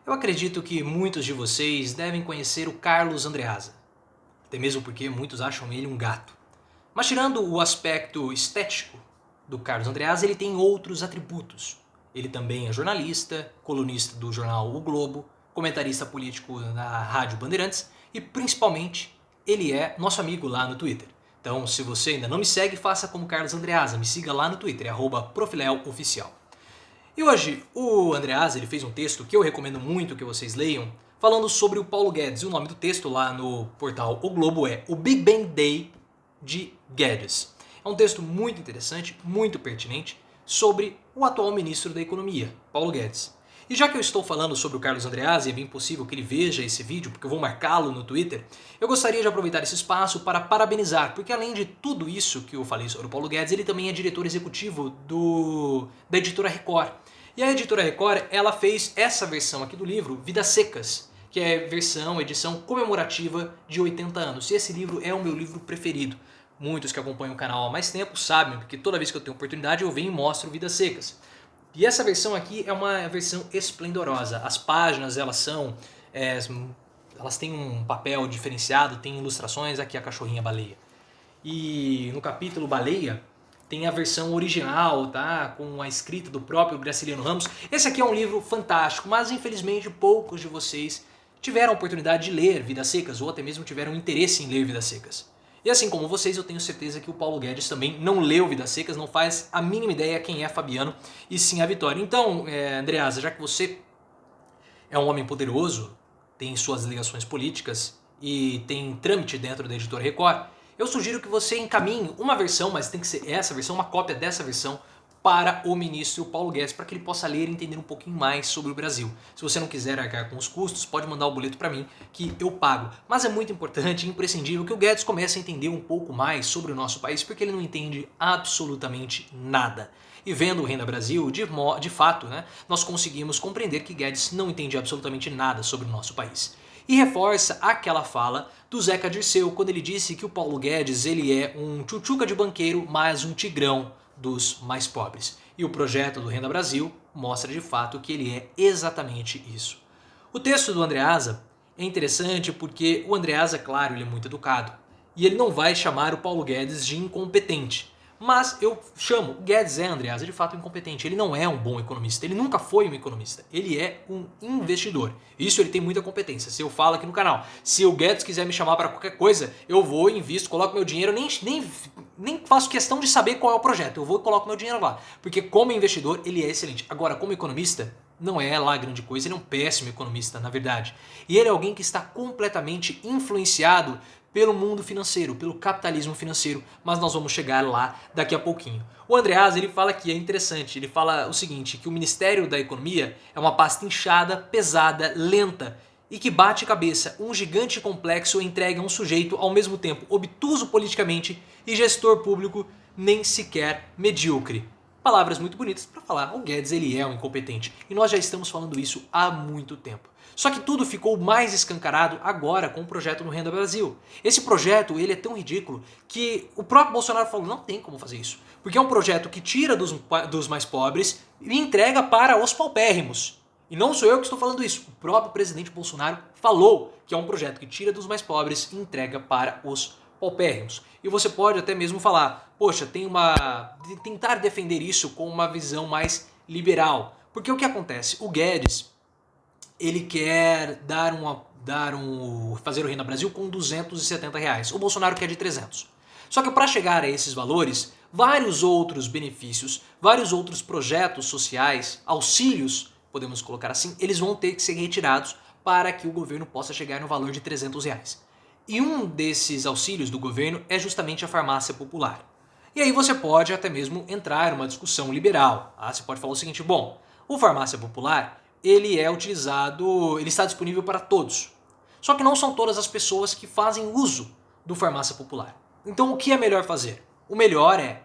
Eu acredito que muitos de vocês devem conhecer o Carlos Andreasa, até mesmo porque muitos acham ele um gato. Mas tirando o aspecto estético do Carlos Andreasa, ele tem outros atributos. Ele também é jornalista, colunista do jornal O Globo, comentarista político na Rádio Bandeirantes e principalmente ele é nosso amigo lá no Twitter. Então, se você ainda não me segue, faça como Carlos Andreasa, me siga lá no Twitter, @profileoficial. E hoje o Andreasa ele fez um texto que eu recomendo muito que vocês leiam, falando sobre o Paulo Guedes. E o nome do texto lá no portal O Globo é O Big Bang Day de Guedes. É um texto muito interessante, muito pertinente, sobre o atual ministro da Economia, Paulo Guedes. E já que eu estou falando sobre o Carlos Andreasa, e é bem possível que ele veja esse vídeo, porque eu vou marcá-lo no Twitter, eu gostaria de aproveitar esse espaço para parabenizar, porque além de tudo isso que eu falei sobre o Paulo Guedes, ele também é diretor executivo da editora Record. E a editora Record, ela fez essa versão aqui do livro, Vidas Secas, que é edição comemorativa de 80 anos. E esse livro é o meu livro preferido. Muitos que acompanham o canal há mais tempo sabem, porque toda vez que eu tenho oportunidade eu venho e mostro Vidas Secas. E essa versão aqui é uma versão esplendorosa. As páginas, elas têm um papel diferenciado, tem ilustrações, aqui a cachorrinha baleia. E no capítulo Baleia tem a versão original, tá? Com a escrita do próprio Graciliano Ramos. Esse aqui é um livro fantástico, mas infelizmente poucos de vocês tiveram a oportunidade de ler Vidas Secas ou até mesmo tiveram interesse em ler Vidas Secas. E assim como vocês, eu tenho certeza que o Paulo Guedes também não leu Vidas Secas, não faz a mínima ideia quem é Fabiano e sim a Vitória. Então, Andreasa, já que você é um homem poderoso, tem suas ligações políticas e tem trâmite dentro da editora Record, eu sugiro que você encaminhe uma versão, mas tem que ser essa versão, uma cópia dessa versão, para o ministro Paulo Guedes, para que ele possa ler e entender um pouquinho mais sobre o Brasil. Se você não quiser arcar com os custos, pode mandar o boleto para mim, que eu pago. Mas é muito importante e imprescindível que o Guedes comece a entender um pouco mais sobre o nosso país, porque ele não entende absolutamente nada. E vendo o Renda Brasil, de fato, né, nós conseguimos compreender que Guedes não entende absolutamente nada sobre o nosso país. E reforça aquela fala do Zeca Dirceu, quando ele disse que o Paulo Guedes ele é um tchutchuca de banqueiro, mas um tigrão dos mais pobres. E o projeto do Renda Brasil mostra de fato que ele é exatamente isso. O texto do Andreasa é interessante porque o Andreasa, claro, ele é muito educado. E ele não vai chamar o Paulo Guedes de incompetente. Mas eu chamo, Guedes Andreasa de fato incompetente. Ele não é um bom economista, ele nunca foi um economista. Ele é um investidor. Isso ele tem muita competência. Se eu falo aqui no canal, se o Guedes quiser me chamar para qualquer coisa, eu vou, invisto, coloco meu dinheiro, nem faço questão de saber qual é o projeto. Eu vou e coloco meu dinheiro lá. Porque como investidor, ele é excelente. Agora, como economista, não é lá grande coisa, ele é um péssimo economista, na verdade. E ele é alguém que está completamente influenciado pelo mundo financeiro, pelo capitalismo financeiro, mas nós vamos chegar lá daqui a pouquinho. O Andreasa, ele fala que é interessante, ele fala o seguinte, que o Ministério da Economia é uma pasta inchada, pesada, lenta e que bate cabeça, um gigante complexo entregue a um sujeito ao mesmo tempo obtuso politicamente e gestor público nem sequer medíocre. Palavras muito bonitas para falar, o Guedes ele é um incompetente e nós já estamos falando isso há muito tempo. Só que tudo ficou mais escancarado agora com o projeto do Renda Brasil. Esse projeto ele é tão ridículo que o próprio Bolsonaro falou, não tem como fazer isso. Porque é um projeto que tira dos mais pobres e entrega para os paupérrimos. E não sou eu que estou falando isso, o próprio presidente Bolsonaro falou que é um projeto que tira dos mais pobres e entrega para os paupérrimos. E você pode até mesmo falar, poxa, tentar defender isso com uma visão mais liberal. Porque o que acontece? O Guedes, ele quer fazer o Renda Brasil com R$ 270. O Bolsonaro quer de 300. Só que para chegar a esses valores, vários outros benefícios, vários outros projetos sociais, auxílios, podemos colocar assim, eles vão ter que ser retirados para que o governo possa chegar no valor de R$ 300. E um desses auxílios do governo é justamente a farmácia popular. E aí você pode até mesmo entrar numa discussão liberal. Você pode falar o seguinte, bom, o farmácia popular ele está disponível para todos. Só que não são todas as pessoas que fazem uso do farmácia popular. Então o que é melhor fazer? O melhor é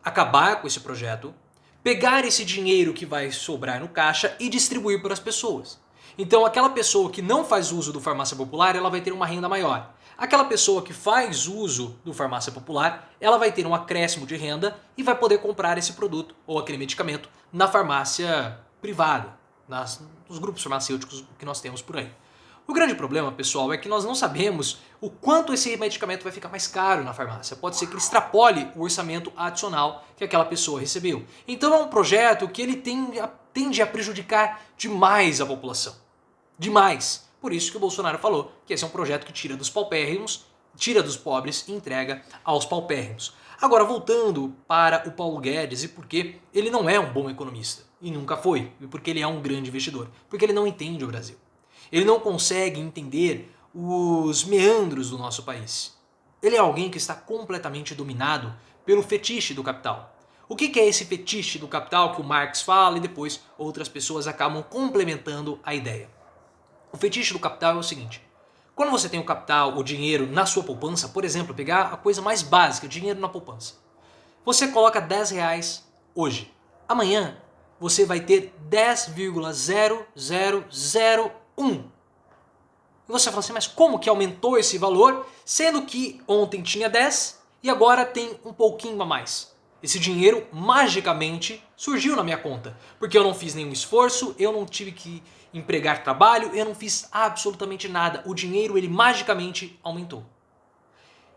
acabar com esse projeto, pegar esse dinheiro que vai sobrar no caixa e distribuir para as pessoas. Então aquela pessoa que não faz uso do farmácia popular, ela vai ter uma renda maior. Aquela pessoa que faz uso do farmácia popular, ela vai ter um acréscimo de renda e vai poder comprar esse produto ou aquele medicamento na farmácia privada. nos grupos farmacêuticos que nós temos por aí. O grande problema, pessoal, é que nós não sabemos o quanto esse medicamento vai ficar mais caro na farmácia. Pode ser que ele extrapole o orçamento adicional que aquela pessoa recebeu. Então é um projeto que ele tende a prejudicar demais a população. Demais. Por isso que o Bolsonaro falou que esse é um projeto que tira dos paupérrimos, tira dos pobres e entrega aos paupérrimos. Agora, voltando para o Paulo Guedes e por que ele não é um bom economista. E nunca foi. E porque ele é um grande investidor. Porque ele não entende o Brasil. Ele não consegue entender os meandros do nosso país. Ele é alguém que está completamente dominado pelo fetiche do capital. O que é esse fetiche do capital que o Marx fala e depois outras pessoas acabam complementando a ideia? O fetiche do capital é o seguinte: quando você tem o capital, o dinheiro na sua poupança, por exemplo, pegar a coisa mais básica, dinheiro na poupança. Você coloca 10 reais hoje. Amanhã você vai ter 10,0001. E você fala assim, mas como que aumentou esse valor, sendo que ontem tinha 10 e agora tem um pouquinho a mais? Esse dinheiro magicamente surgiu na minha conta, porque eu não fiz nenhum esforço, eu não tive que empregar trabalho, eu não fiz absolutamente nada. O dinheiro, ele magicamente aumentou.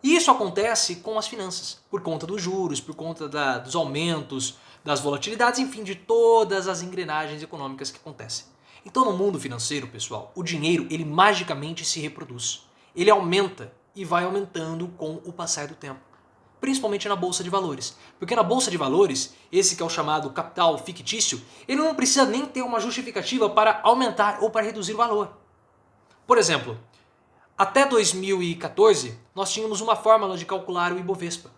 E isso acontece com as finanças, por conta dos juros, por conta dos aumentos, das volatilidades, enfim, de todas as engrenagens econômicas que acontecem. Então, no mundo financeiro, pessoal, o dinheiro, ele magicamente se reproduz. Ele aumenta e vai aumentando com o passar do tempo. Principalmente na Bolsa de Valores. Porque na Bolsa de Valores, esse que é o chamado capital fictício, ele não precisa nem ter uma justificativa para aumentar ou para reduzir o valor. Por exemplo, até 2014, nós tínhamos uma fórmula de calcular o Ibovespa.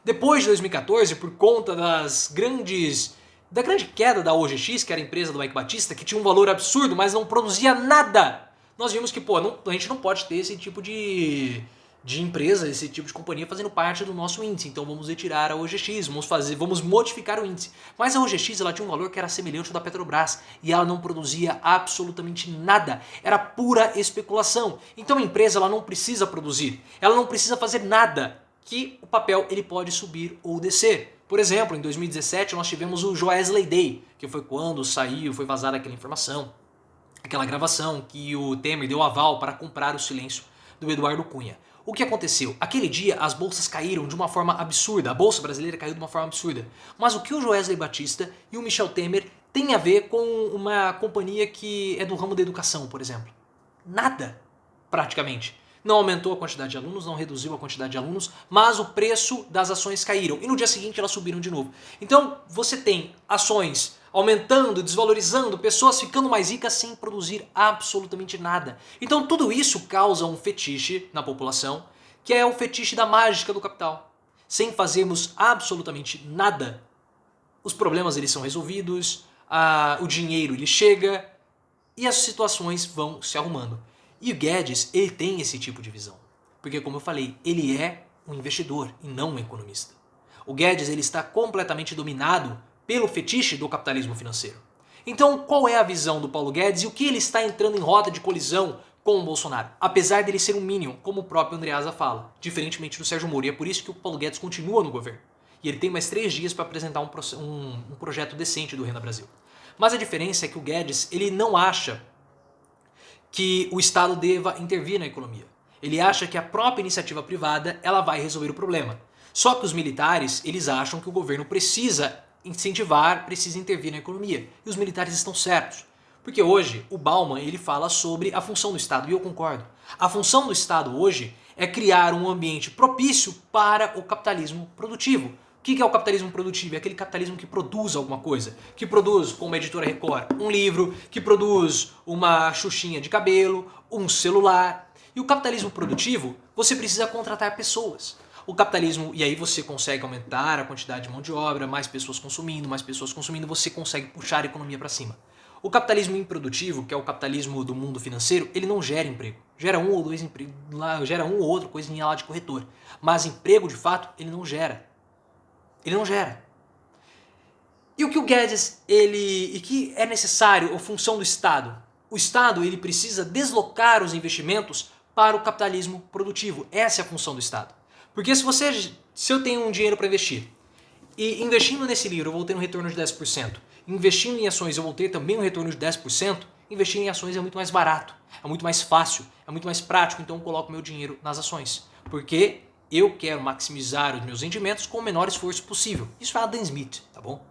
Depois de 2014, por conta da grande queda da OGX, que era a empresa do Mike Batista, que tinha um valor absurdo, mas não produzia nada, nós vimos que a gente não pode ter esse tipo de empresa, esse tipo de companhia fazendo parte do nosso índice. Então vamos retirar a OGX, vamos modificar o índice. Mas a OGX ela tinha um valor que era semelhante ao da Petrobras e ela não produzia absolutamente nada. Era pura especulação. Então a empresa ela não precisa produzir, ela não precisa fazer nada, que o papel ele pode subir ou descer. Por exemplo, em 2017 nós tivemos o Joesley Day, que foi quando foi vazada aquela informação, aquela gravação que o Temer deu aval para comprar o silêncio do Eduardo Cunha. O que aconteceu? Aquele dia as bolsas caíram de uma forma absurda, a bolsa brasileira caiu de uma forma absurda. Mas o que o Joesley Batista e o Michel Temer têm a ver com uma companhia que é do ramo da educação, por exemplo? Nada, praticamente. Não aumentou a quantidade de alunos, não reduziu a quantidade de alunos, mas o preço das ações caíram. E no dia seguinte elas subiram de novo. Então você tem ações aumentando, desvalorizando, pessoas ficando mais ricas sem produzir absolutamente nada. Então tudo isso causa um fetiche na população, que é o fetiche da mágica do capital. Sem fazermos absolutamente nada, os problemas eles são resolvidos, o dinheiro ele chega e as situações vão se arrumando. E o Guedes, ele tem esse tipo de visão. Porque, como eu falei, ele é um investidor e não um economista. O Guedes ele está completamente dominado pelo fetiche do capitalismo financeiro. Então, qual é a visão do Paulo Guedes e o que ele está entrando em rota de colisão com o Bolsonaro? Apesar dele ser um minion, como o próprio Andreasa fala, diferentemente do Sérgio Moro. E é por isso que o Paulo Guedes continua no governo. E ele tem mais 3 dias para apresentar um projeto decente do Renda Brasil. Mas a diferença é que o Guedes ele não acha que o Estado deva intervir na economia. Ele acha que a própria iniciativa privada ela vai resolver o problema. Só que os militares eles acham que o governo precisa incentivar, precisa intervir na economia. E os militares estão certos. Porque hoje o Bauman ele fala sobre a função do Estado, e eu concordo. A função do Estado hoje é criar um ambiente propício para o capitalismo produtivo. O que é o capitalismo produtivo? É aquele capitalismo que produz alguma coisa. Que produz, como a editora Record, um livro, que produz uma xuxinha de cabelo, um celular. E o capitalismo produtivo, você precisa contratar pessoas. O capitalismo, e aí você consegue aumentar a quantidade de mão de obra, mais pessoas consumindo, você consegue puxar a economia para cima. O capitalismo improdutivo, que é o capitalismo do mundo financeiro, ele não gera emprego. Gera um ou dois empregos, gera um ou outro coisinha lá de corretor. Mas emprego, de fato, ele não gera. Ele não gera. E o que o Guedes, e que é necessário, a função do Estado? O Estado, ele precisa deslocar os investimentos para o capitalismo produtivo. Essa é a função do Estado. Porque se eu tenho um dinheiro para investir, e investindo nesse livro eu vou ter um retorno de 10%, investindo em ações eu vou ter também um retorno de 10%, investir em ações é muito mais barato, é muito mais fácil, é muito mais prático, então eu coloco meu dinheiro nas ações. Porque eu quero maximizar os meus rendimentos com o menor esforço possível. Isso é Adam Smith, tá bom?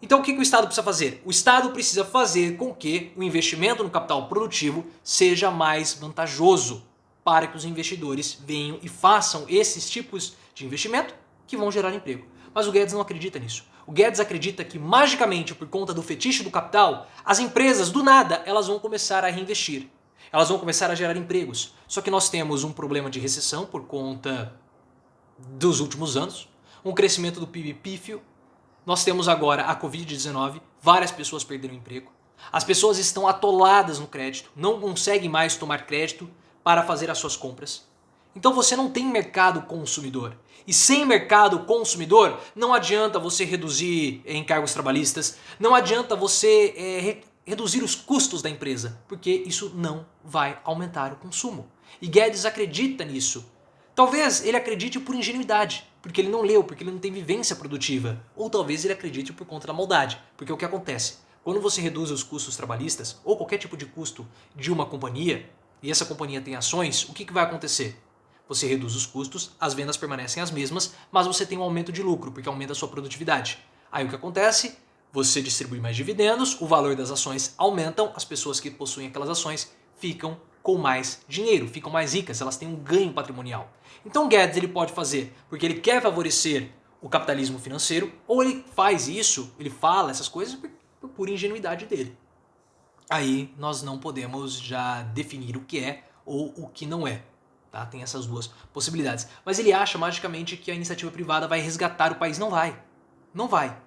Então o que o Estado precisa fazer? O Estado precisa fazer com que o investimento no capital produtivo seja mais vantajoso para que os investidores venham e façam esses tipos de investimento que vão gerar emprego. Mas o Guedes não acredita nisso. O Guedes acredita que magicamente, por conta do fetiche do capital, as empresas, do nada, elas vão começar a reinvestir. Elas vão começar a gerar empregos. Só que nós temos um problema de recessão por conta dos últimos anos, um crescimento do PIB pífio. Nós temos agora a Covid-19, várias pessoas perderam o emprego. As pessoas estão atoladas no crédito, não conseguem mais tomar crédito para fazer as suas compras. Então você não tem mercado consumidor. E sem mercado consumidor, não adianta você reduzir encargos trabalhistas, não adianta você reduzir os custos da empresa, porque isso não vai aumentar o consumo. E Guedes acredita nisso. Talvez ele acredite por ingenuidade, porque ele não leu, porque ele não tem vivência produtiva. Ou talvez ele acredite por conta da maldade, porque o que acontece? Quando você reduz os custos trabalhistas, ou qualquer tipo de custo de uma companhia, e essa companhia tem ações, o que vai acontecer? Você reduz os custos, as vendas permanecem as mesmas, mas você tem um aumento de lucro, porque aumenta a sua produtividade. Aí o que acontece? Você distribui mais dividendos, o valor das ações aumentam, as pessoas que possuem aquelas ações ficam com mais dinheiro, ficam mais ricas, elas têm um ganho patrimonial. Então Guedes ele pode fazer porque ele quer favorecer o capitalismo financeiro, ou ele faz isso, ele fala essas coisas por pura ingenuidade dele. Aí nós não podemos já definir o que é ou o que não é. Tá? Tem essas duas possibilidades. Mas ele acha magicamente que a iniciativa privada vai resgatar o país. Não vai. Não vai.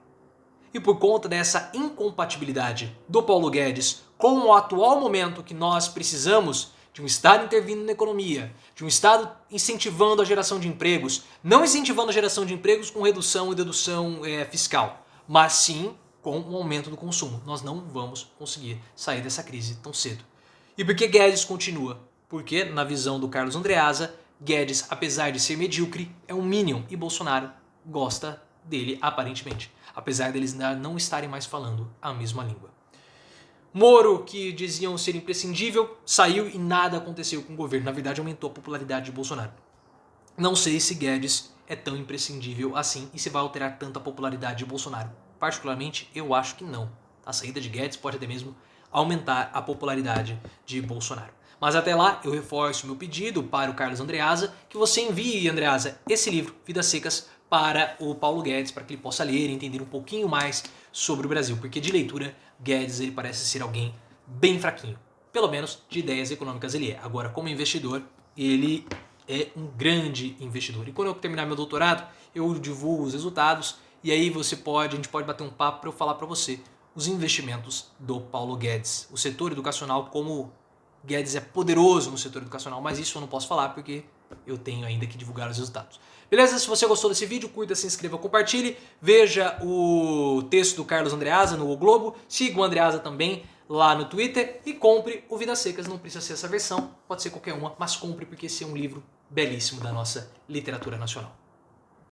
E por conta dessa incompatibilidade do Paulo Guedes com o atual momento que nós precisamos de um Estado intervindo na economia, de um Estado incentivando a geração de empregos, não incentivando a geração de empregos com redução e dedução fiscal, mas sim com o aumento do consumo. Nós não vamos conseguir sair dessa crise tão cedo. E por que Guedes continua? Porque, na visão do Carlos Andreasa, Guedes, apesar de ser medíocre, é um minion e Bolsonaro gosta dele, aparentemente. Apesar deles ainda não estarem mais falando a mesma língua. Moro, que diziam ser imprescindível, saiu e nada aconteceu com o governo. Na verdade, aumentou a popularidade de Bolsonaro. Não sei se Guedes é tão imprescindível assim e se vai alterar tanto a popularidade de Bolsonaro. Particularmente, eu acho que não. A saída de Guedes pode até mesmo aumentar a popularidade de Bolsonaro. Mas até lá, eu reforço meu pedido para o Carlos Andreasa, que você envie, Andreasa, esse livro, Vidas Secas, para o Paulo Guedes, para que ele possa ler e entender um pouquinho mais sobre o Brasil. Porque de leitura, Guedes ele parece ser alguém bem fraquinho. Pelo menos de ideias econômicas ele é. Agora, como investidor, ele é um grande investidor. E quando eu terminar meu doutorado, eu divulgo os resultados e aí a gente pode bater um papo para eu falar para você os investimentos do Paulo Guedes. O setor educacional, como Guedes é poderoso no setor educacional, mas isso eu não posso falar porque eu tenho ainda que divulgar os resultados. Beleza? Se você gostou desse vídeo, curta, se inscreva, compartilhe. Veja o texto do Carlos Andreasa no O Globo. Siga o Andreasa também lá no Twitter. E compre o Vidas Secas. Não precisa ser essa versão, pode ser qualquer uma, mas compre porque esse é um livro belíssimo da nossa literatura nacional.